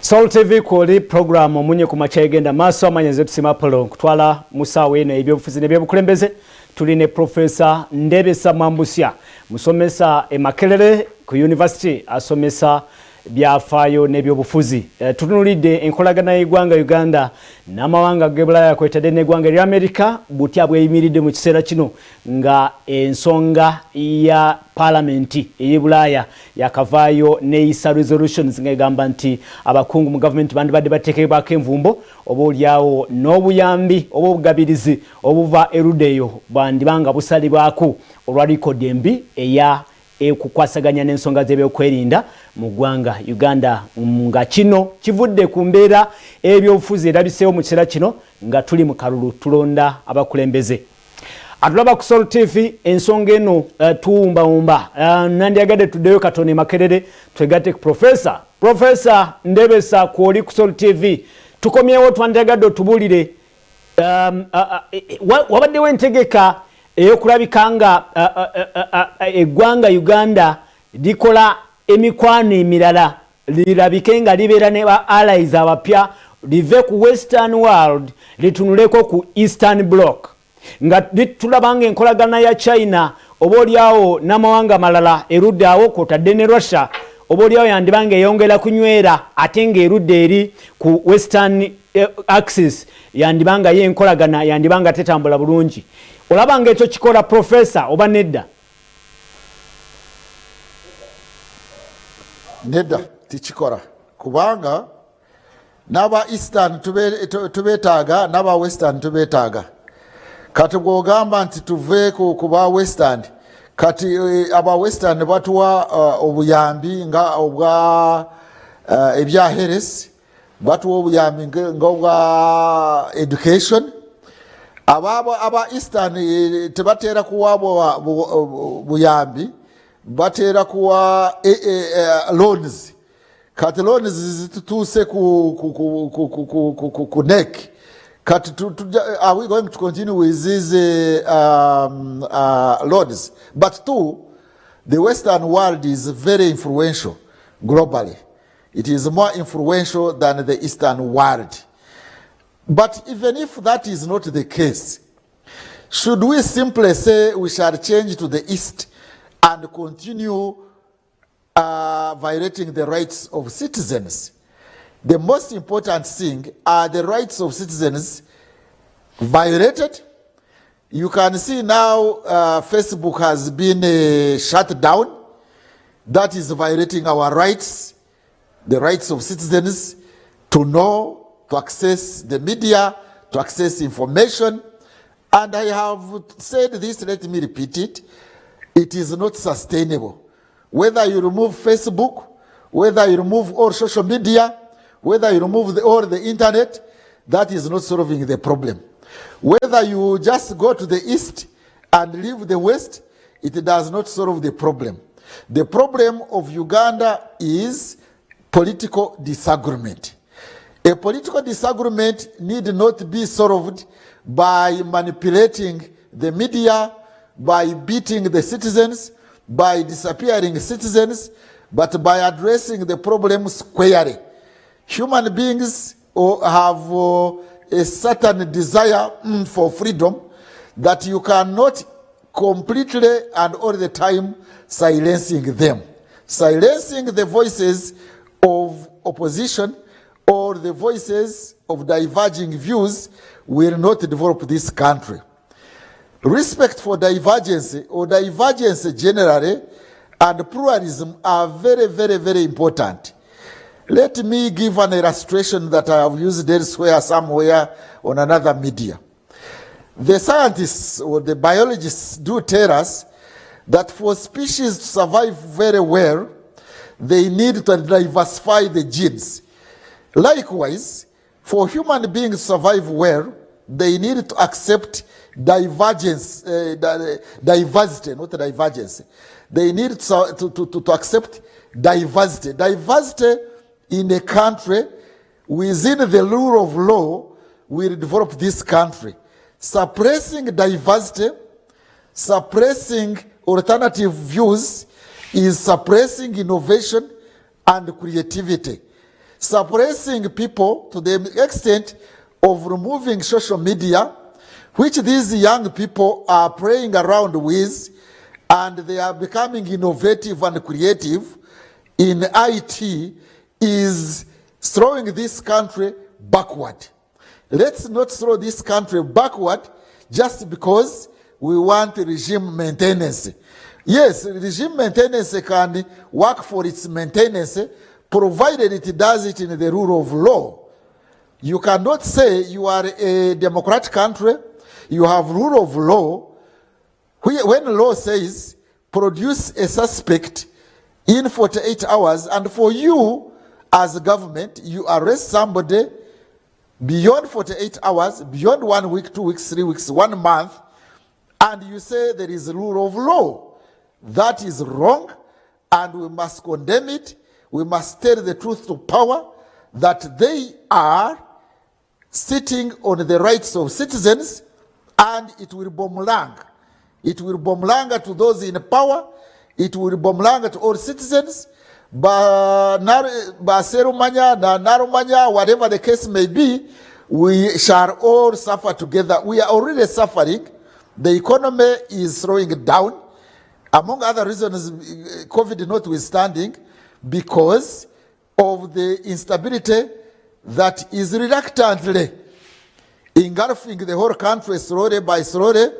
Soul TV kuli program Omunnyo Ku Makya egenda maaso amanyize tusima polo kutwala musawe eno ebyobufuzi n'ebyobukulembeze tuline Professor Ndebesa Mwambusya musomesa Makerere ku University asomesa byafaayo n'ebyobufuzi tunulidde enkolagana y'eggwanga Uganda n'amawanga ge Bulaaya kwetadde n'eggwanga lya America butya bweyimiridde mu kiseera kino nga ensonga ya Parliament eyi Bulaaya yakavaayo neeyisa resolutions ng'egamba nti abakungu mu government bandibadde bateekebwako envumbo oba olyawo n'obuyambi oba obugabirizi obuva eruddeeyo bandibanga busalibwako olwa likodi embi eya kukwasaganya n'ensonga z'ebyokwerinda mu ggwanga Uganda nga kino kivudde ku mbeera ebyobufuzi erabiseewo mu kiseera kino nga tuli mu kalulu tulonda abakulembeze. Atulaba ku Soul TV ensonga eno tuwumbawumba nandyagadde tuddeyo Katone Makerere twegatte ku Professor Ndebesa kwoli ku Soul TV tukomyewo twandyagadde otubulire wabaddewo entegeka eyokulabika nga eggwanga Uganda likola emikwano emirala lirabike nga libeera ne ba allies abapya live ku Western world litunuleko ku Eastern bloc nga tulabanga enkolagana ya China oba olyawo n'amawanga malala erudde awo kwotadde ne Russia oba olyawo yandibanga eyongera kunywera ate ng'erudde eri ku Western axis yandibanga y'enkolagana yandibanga tetambula bulungi. Olabanga ekyo kikola Professor oba nedda? Nedda tichikora kubanga naba Eastern tubetaaga naba Western tubetaaga kati bwogamba nti tuve kuba Western kati aba Western batuwa obuyambi nga obwa ebyaheresi batuwa obuyambi nga obwa education aba Eastern tebatera kuwa buyambi batera kuwa loans kati loans zitutuse ku neck kati are we going to continue with these loans? But too, the Western world is very influential globally. It is more influential than the Eastern world. But even if that is not the case, should we simply say we shall change to the East and continue violating the rights of citizens? The most important thing are the rights of citizens violated. You can see now Facebook has been shut down. That is violating our rights, the rights of citizens to know, to access the media, to access information. And I have said this, let me repeat it. It is not sustainable. Whether you remove Facebook, whether you remove all social media, whether you remove all the internet, that is not solving the problem. Whether you just go to the East and leave the West, it does not solve the problem. The problem of Uganda is political disagreement. A political disagreement need not be solved by manipulating the media, by beating the citizens, by disappearing citizens, but by addressing the problem squarely. Human beings have a certain desire for freedom that you cannot completely and all the time silencing them. Silencing the voices of opposition or the voices of diverging views will not develop this country. Respect for divergence or divergence generally and pluralism are very, very, very important. Let me give an illustration that I have used elsewhere, somewhere on another media. The scientists or the biologists do tell us that for species to survive very well, they need to diversify the genes. Likewise, for human beings to survive well, they need to accept divergence, diversity, not divergence. They need to accept diversity. Diversity in a country within the rule of law will develop this country. Suppressing diversity, suppressing alternative views is suppressing innovation and creativity. suppressing people to the extent of removing social media, which these young people are playing around with, and they are becoming innovative and creative in IT, is throwing this country backward. Let's not throw this country backward just because we want regime maintenance. Yes, regime maintenance can work for its maintenance, provided it does it in the rule of law. You cannot say you are a democratic country, you have rule of law, when law says produce a suspect in 48 hours, and for you as a government, you arrest somebody beyond 48 hours, beyond 1 week, 2 weeks, 3 weeks, 1 month, and you say there is a rule of law. That is wrong, and we must condemn it. We must tell the truth to power that they are sitting on the rights of citizens, and it will boomerang. It will boomerang to those in power. It will boomerang to all citizens. Narumanya, whatever the case may be, we shall all suffer together. We are already suffering. The economy is throwing down, among other reasons, COVID notwithstanding, because of the instability that is reluctantly engulfing the whole country slowly by slowly,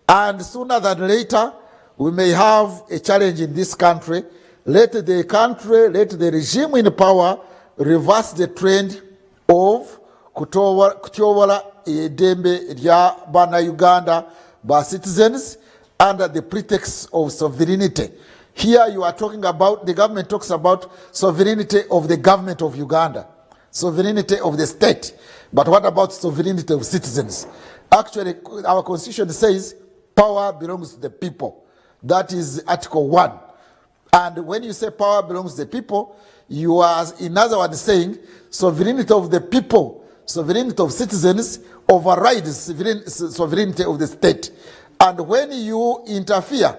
and sooner than later, we may have a challenge in this country. Let the country, let the regime in power reverse the trend of kutyobola edembe lya bana Uganda by citizens under the pretext of sovereignty. Here you are talking about, the government talks about sovereignty of the government of Uganda, sovereignty of the state. But what about sovereignty of citizens? Actually, our constitution says power belongs to the people. That is Article 1. And when you say power belongs to the people, you are, in other words, saying sovereignty of the people, sovereignty of citizens overrides sovereignty of the state. And when you interfere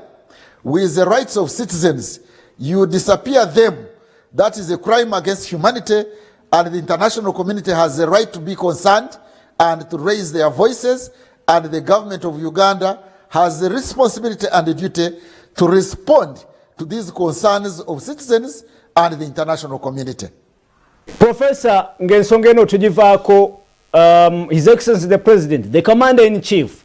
with the rights of citizens, you disappear them. That is a crime against humanity, and the international community has the right to be concerned and to raise their voices, and the government of Uganda has the responsibility and the duty to respond to these concerns of citizens and the international community. Professor, ngensonga eno tugivaako, His Excellency the President, the Commander-in-Chief,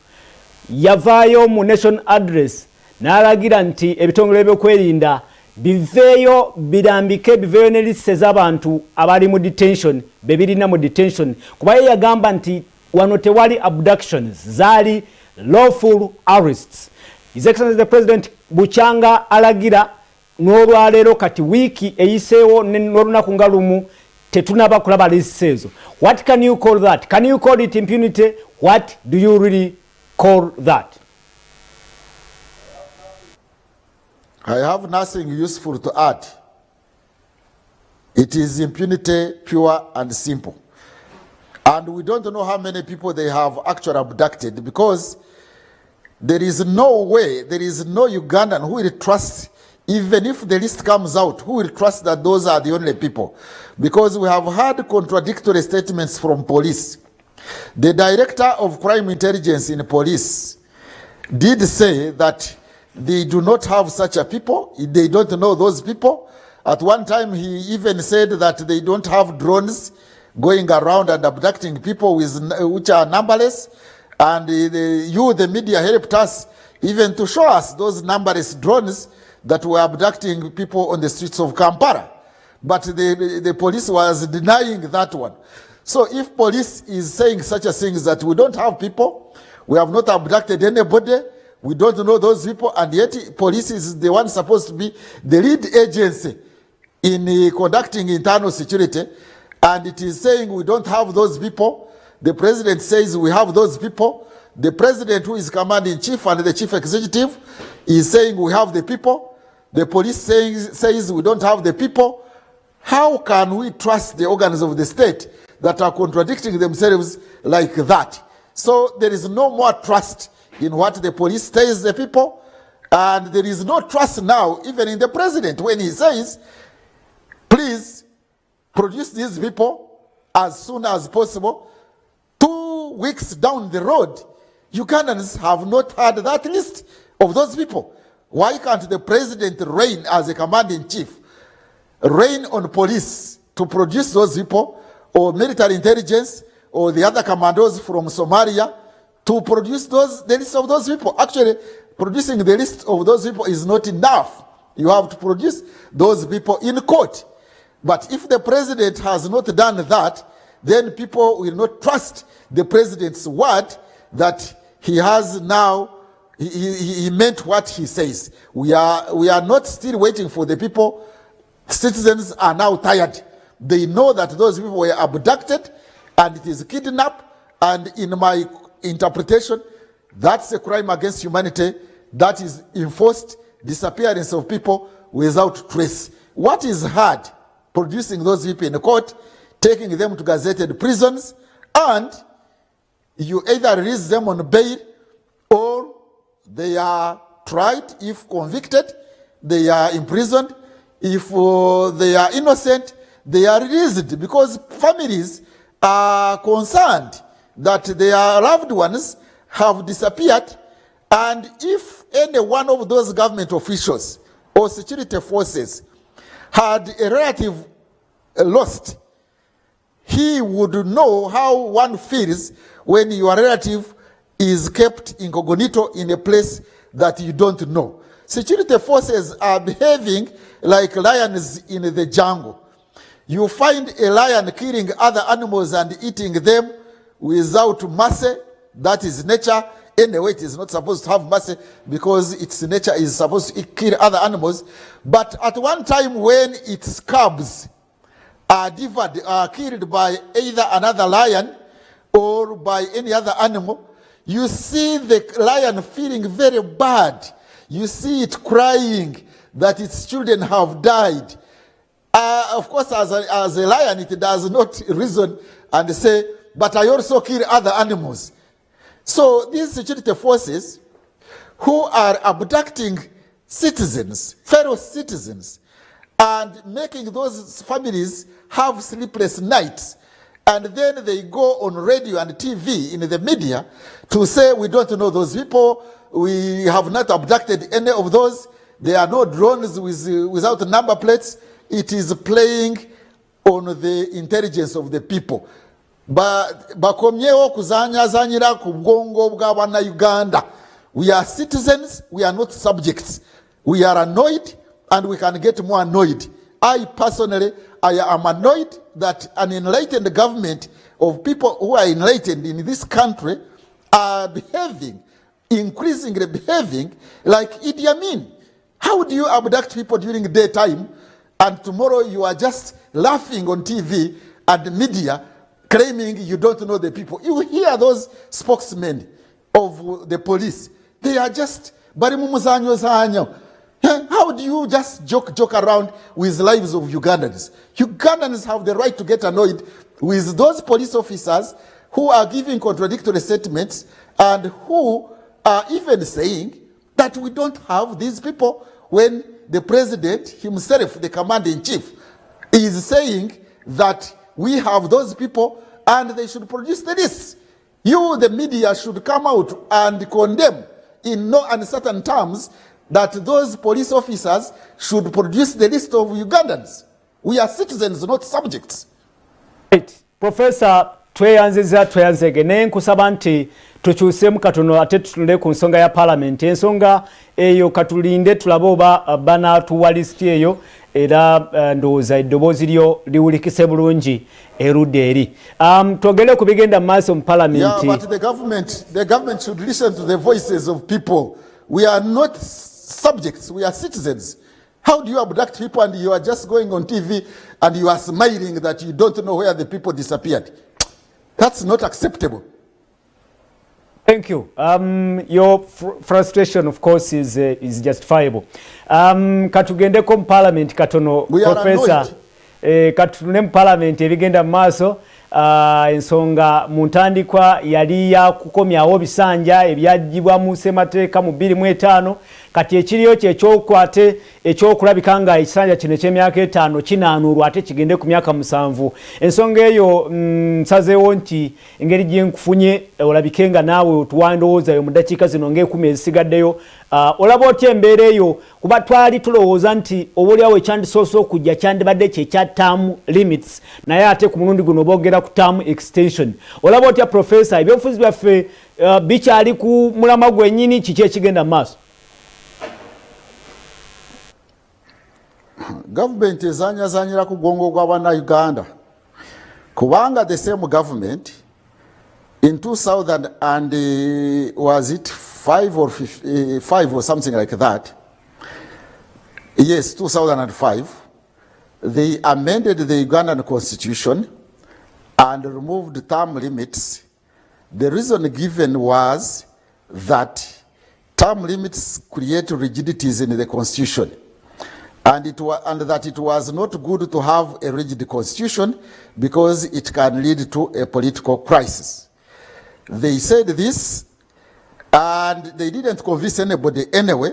yavaayo mu National Address n'alagira nti ebitongole by'okwerinda biveeyo birambike, biveeyo ne liste z'abantu abali mu detention, bebirina mu detention, kuba ye yagamba nti wano tewali abductions, zaali lawful arrests. His Excellency the President bukyanga alagira n'olwaleero kati wiiki eyiseewo n'olunaku nga lumu tetunaba kulaba lists ezo. What can you call that? Can you call it impunity? What do you really call that? I have nothing useful to add. It is impunity, pure and simple. And we don't know how many people they have actually abducted, because there is no way, there is no Ugandan who will trust, even if the list comes out, who will trust that those are the only people? Because we have had contradictory statements from police. The director of crime intelligence in police did say that they do not have such a people, they don't know those people. At one time he even said that they don't have drones going around and abducting people which are numberless. And the media helped us even to show us those numberless drones that were abducting people on the streets of Kampala. But the police was denying that one. So if police is saying such a thing, that we don't have people, we have not abducted anybody, we don't know those people, and yet police is the one supposed to be the lead agency in conducting internal security, and it is saying we don't have those people. The president says we have those people. The president, who is commander-in-chief, and the chief executive is saying we have the people. The police says we don't have the people. How can we trust the organs of the state that are contradicting themselves like that? So there is no more trust in what the police tells the people, and there is no trust now even in the president when he says, please produce these people as soon as possible. 2 weeks down the road, Ugandans have not had that list of those people. Why can't the president reign as a commander-in-chief, reign on police to produce those people, or military intelligence, or the other commandos from Somalia to produce the list of those people? Actually, producing the list of those people is not enough. You have to produce those people in court. But if the president has not done that, then people will not trust the president's word that he has now, he meant what he says. We are not still waiting for the people. Citizens are now tired. They know that those people were abducted and it is kidnapped, and in my interpretation, that's a crime against humanity. That is enforced disappearance of people without trace. What is hard? Producing those people in court, taking them to gazetted prisons, and you either release them on bail or they are tried. If convicted, they are imprisoned. If they are innocent, they are released, because families are concerned that their loved ones have disappeared. And if any one of those government officials or security forces had a relative lost, he would know how one feels when your relative is kept incognito in a place that you don't know. Security forces are behaving like lions in the jungle. You find a lion killing other animals and eating them without mercy. That is nature. Anyway, it is not supposed to have mercy because its nature is supposed to kill other animals. But at one time when its cubs are devoured, are killed by either another lion or by any other animal, you see the lion feeling very bad. You see it crying that its children have died. Of course, as a lion, it does not reason and say, but I also kill other animals. So these security forces who are abducting citizens, fellow citizens, and making those families have sleepless nights, and then they go on radio and TV in the media to say, we don't know those people, we have not abducted any of those, there are no drones without number plates. It is playing on the intelligence of the people. Bakomyewo kuzanyira ku bwongo bw'abana Uganda. We are citizens, we are not subjects. We are annoyed and we can get more annoyed. I personally, I am annoyed that an enlightened government of people who are enlightened in this country are behaving, increasingly behaving like Idi Amin. How do you abduct people during daytime and tomorrow you are just laughing on TV and media claiming you don't know the people? You hear those spokesmen of the police. They are just how do you just joke around with lives of Ugandans? Ugandans have the right to get annoyed with those police officers who are giving contradictory statements and who are even saying that we don't have these people, when the president himself, the commander-in-chief, is saying that we have those people and they should produce the list. You, the media, should come out and condemn in no uncertain terms that those police officers should produce the list of Ugandans. We are citizens, not subjects. Right. Professor, tweyanzege nenkusaba nti tukyusemu katono ate tutunde ku nsonga ya parliament. Ensonga eyo katulinde tulabe oba banatuwa list eyo era ndowooza eddoboozi lyo liwulikise bulungi erudde eri. Twogere ku bigenda mu maaso mu parliament. Yeah, but the government should listen to the voices of people. We are not subjects, we are citizens. How do you abduct people and you are just going on TV and you are smiling that you don't know where the people disappeared? That's not acceptable. Thank you. Your frustration, of course, is justifiable. Katugende kom parliament katono, we Professor. Katune parliament ebigenda maaso. Ensonga mu ntandikwa yali ya kukomyawo bisanja ebyagibwa mu ssemateeka mu 2005 kati ekiriyo kyekyokwate ekyokulabika nga ekisanja kino eky'emyaka 5 kinaanulwa ate kigende ku myaka 7. Ensonga eyo nsazeewo nti engeri gye nkufunye olabike nga naawe otuwandowoozayo mu ddakiika zino nga10 ezisigaddeyo. Olaba otya embeera eyo kuba twali tulowooza nti oboolyawo ekyandisoose okujja kyandibadde kyekya term limits naye ate ku mulundi guno boogera ku term extension. Olaba otya Professor, ebyobufuzi byaffe bikyali ku mulama gwennyini, kiki ekigenda mu maaso? Government ezanyazanyira ku gongo gw'Abannayuganda kubanga the same government in 2000 and was it 5 or something like that, yes, 2005, they amended the Ugandan constitution and removed term limits. The reason given was that term limits create rigidities in the constitution, and that it was not good to have a rigid constitution because it can lead to a political crisis. They said this, and they didn't convince anybody anyway,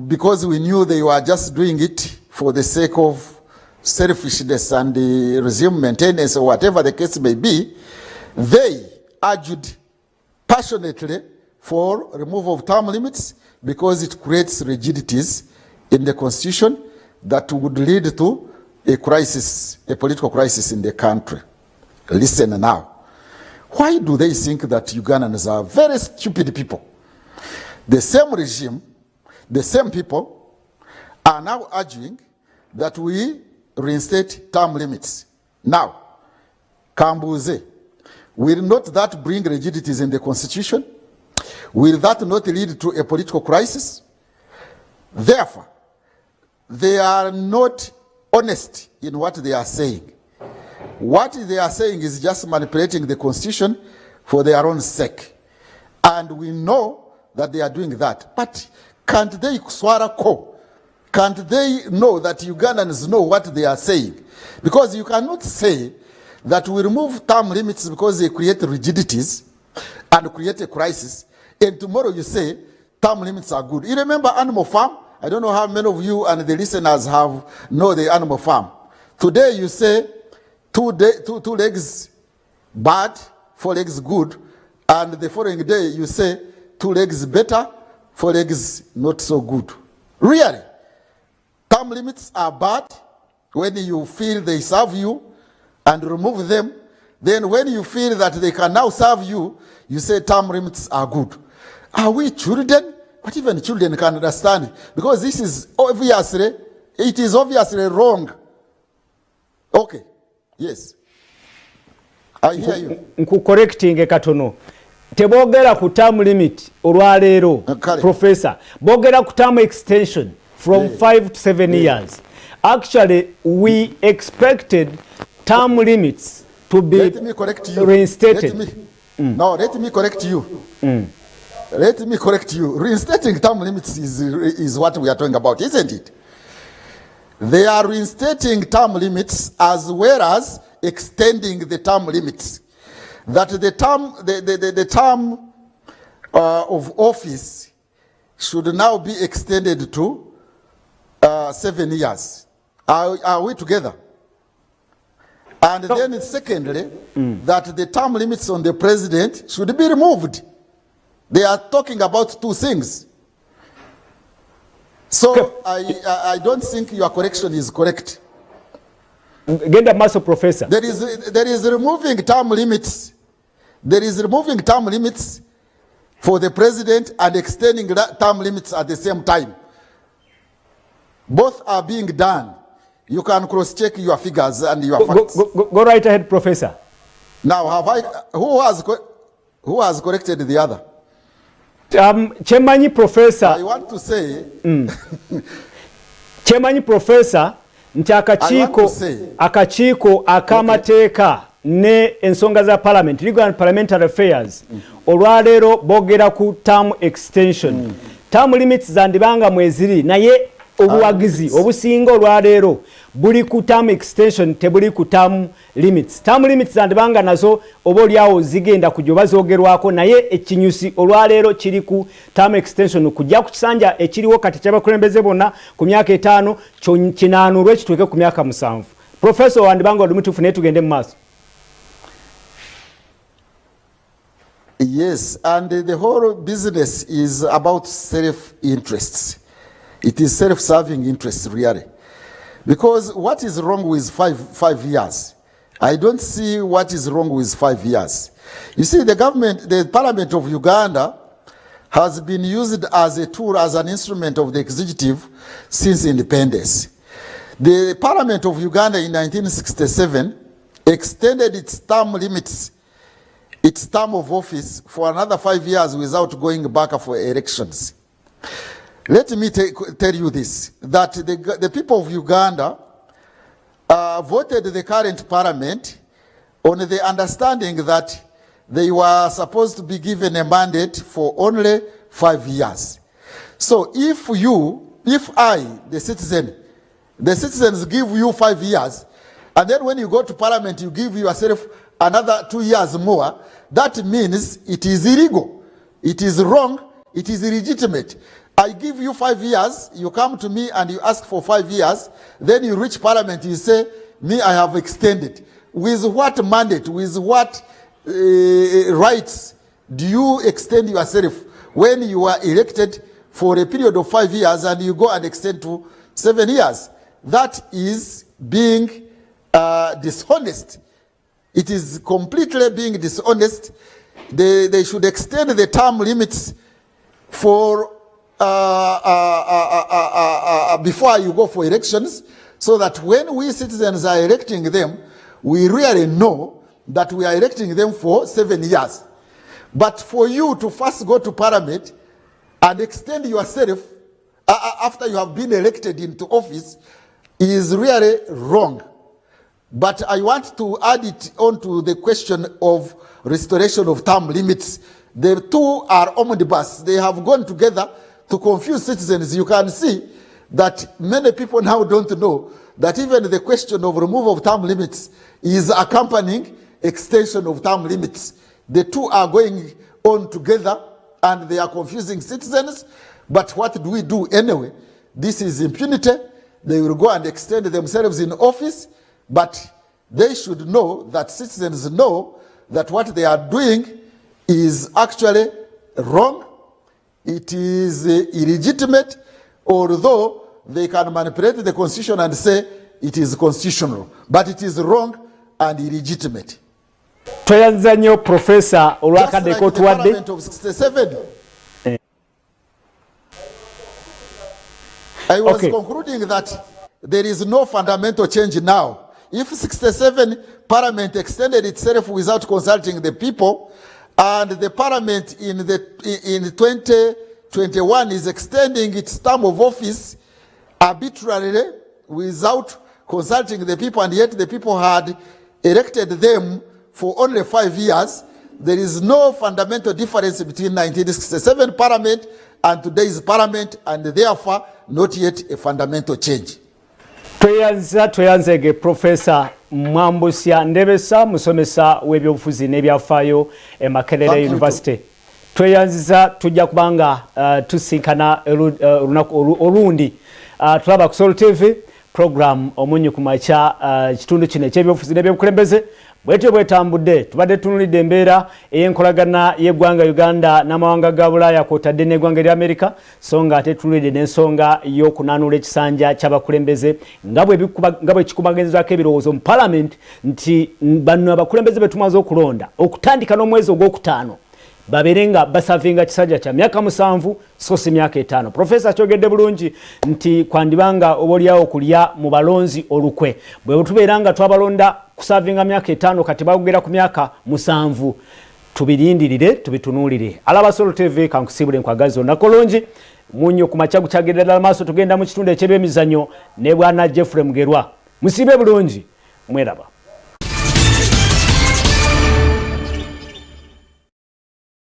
because we knew they were just doing it for the sake of selfishness and the regime maintenance or whatever the case may be. They argued passionately for removal of term limits because it creates rigidities in the constitution that would lead to a crisis, a political crisis in the country. Listen now. Why do they think that Ugandans are very stupid people? The same regime, the same people are now arguing that we reinstate term limits. Now, Kambuze, will not that bring rigidities in the constitution? Will that not lead to a political crisis? Therefore, they are not honest in what they are saying. What they are saying is just manipulating the constitution for their own sake. And we know that they are doing that. But can't they swara ko? Can't they know that Ugandans know what they are saying? Because you cannot say that we remove term limits because they create rigidities and create a crisis, and tomorrow you say term limits are good. You remember Animal Farm? I don't know how many of you and the listeners know the Animal Farm. Today you say two legs bad, 4 legs good, and the following day you say 2 legs better, 4 legs not so good. Really? Term limits are bad when you feel they serve you and remove them. Then when you feel that they can now serve you, you say term limits are good. Are we children? But even children can understand, because this is obviously, it is obviously wrong. Okay. Yes. I hear you. Nkucorrecting katono. Tebogera ku term limit olwaleero, Professor. Bogera ku term extension from 5 to 7 years. Actually, we expected term limits to be reinstated. No, let me correct you. Let me correct you. Reinstating term limits is what we are talking about, isn't it? They are reinstating term limits as well as extending the term limits. That the term of office should now be extended to 7 years. Are we together? And then secondly, that the term limits on the president should be removed. They are talking about 2 things. So I don't think your correction is correct. Genda maso, Professor. There is removing term limits. There is removing term limits for the president and extending term limits at the same time. Both are being done. You can cross-check your figures and your facts. Go right ahead, Professor. Now, who has corrected the other? Chemanyi, Professor. I want to say. Chemanyi, Professor, nti akakiiko akamateeka ne ensonga za Parliament, Legal and Parliamentary Affairs, olwaleero boogera ku term extension. Term limits zandibanga mweziri, naye obuwagizi obusinga olwaleero buli ku term extension tebuli ku term limits. Term limits andibanga nazo oba oliawo zigenda kujja bazoogerwako, naye ekinyusi olwaleero kiri ku term extension kujja ku kisanja ekiriwo kati ky'abakulembeze bonna ku myaka 5 kinaanulwe kituuke ku myaka 7. Professor wandibanga oli mutuufu naye tugende mu maaso. Yes, and the whole business is about self-interests. It is self-serving interests, really. Because what is wrong with five years? I don't see what is wrong with 5 years. You see, the Parliament of Uganda has been used as a tool, as an instrument of the executive since independence. The Parliament of Uganda in 1967 extended its term limits, its term of office, for another 5 years without going back for elections. Let me tell you this, that the people of Uganda voted the current parliament on the understanding that they were supposed to be given a mandate for only 5 years. So if I, the citizens give you 5 years, and then when you go to parliament, you give yourself another 2 years more, that means it is illegal, it is wrong, it is illegitimate. I give you 5 years, you come to me and you ask for 5 years, then you reach parliament, you say, me, I have extended. With what mandate, with what rights do you extend yourself when you are elected for a period of 5 years and you go and extend to 7 years? That is being dishonest. It is completely being dishonest. They should extend the term limits for before you go for elections, so that when we citizens are electing them, we really know that we are electing them for 7 years. But for you to first go to parliament and extend yourself after you have been elected into office is really wrong. But I want to add it on to the question of restoration of term limits. The two are omnibus. They have gone together to confuse citizens. You can see that many people now don't know that even the question of removal of term limits is accompanying extension of term limits. The two are going on together and they are confusing citizens. But what do we do anyway? This is impunity. They will go and extend themselves in office, but they should know that citizens know that what they are doing is actually wrong. It is illegitimate, although they can manipulate the constitution and say it is constitutional, but it is wrong and illegitimate. Toyanzanyo Professor Olwakadde ko tuwadde. I was concluding that there is no fundamental change now. If 67 Parliament extended itself without consulting the people, and the Parliament in 2021 is extending its term of office arbitrarily without consulting the people, and yet the people had elected them for only 5 years, there is no fundamental difference between 1967 Parliament and today's Parliament, and therefore not yet a fundamental change. Toyanzege Professor Mwambusya Ndebesa musomesa w'ebyobufuzi n'ebyafaayo e Makerere University. Tweyanziza tujja kubanga tusinkana olundi tulaba ku Soul TV program Omunnyo Ku Makya kitundu kino eky'ebyobufuzi n'ebyobukulembeze bwetyo bwetambudde tubadde tunulidde embeera ey'enkolagana y'eggwanga Uganda n'amawanga ga Bulaaya kw'otadde n'eggwanga erya America, so nga ate tunulidde n'ensonga y'okunaanula ekisanja ky'abakulembeze nga bwe kikubagenzaako ebirowoozo mu Parliament nti bano abakulembeze be tumaze okulonda okutandika n'omwezi ogwokutaano baberenga basavinga kisanja kya myaka 7 so si myaka 5. Professor kyogedde bulungi nti kwandibanga obolyawo kulya mu balonzi olukwe bwe tubeeranga twabalonda kusavinga myaka 5 kati bagera ku myaka 7. Tubirindirire tubitunulire. Alaba Soul TV kankusibule nkwagazo nakolongi Munnyo Ku Makya gukyagedde maaso tugenda mu kitundu eky'ebyemizannyo ne bwana Jeffrey Mugerwa musibe bulungi mweraba.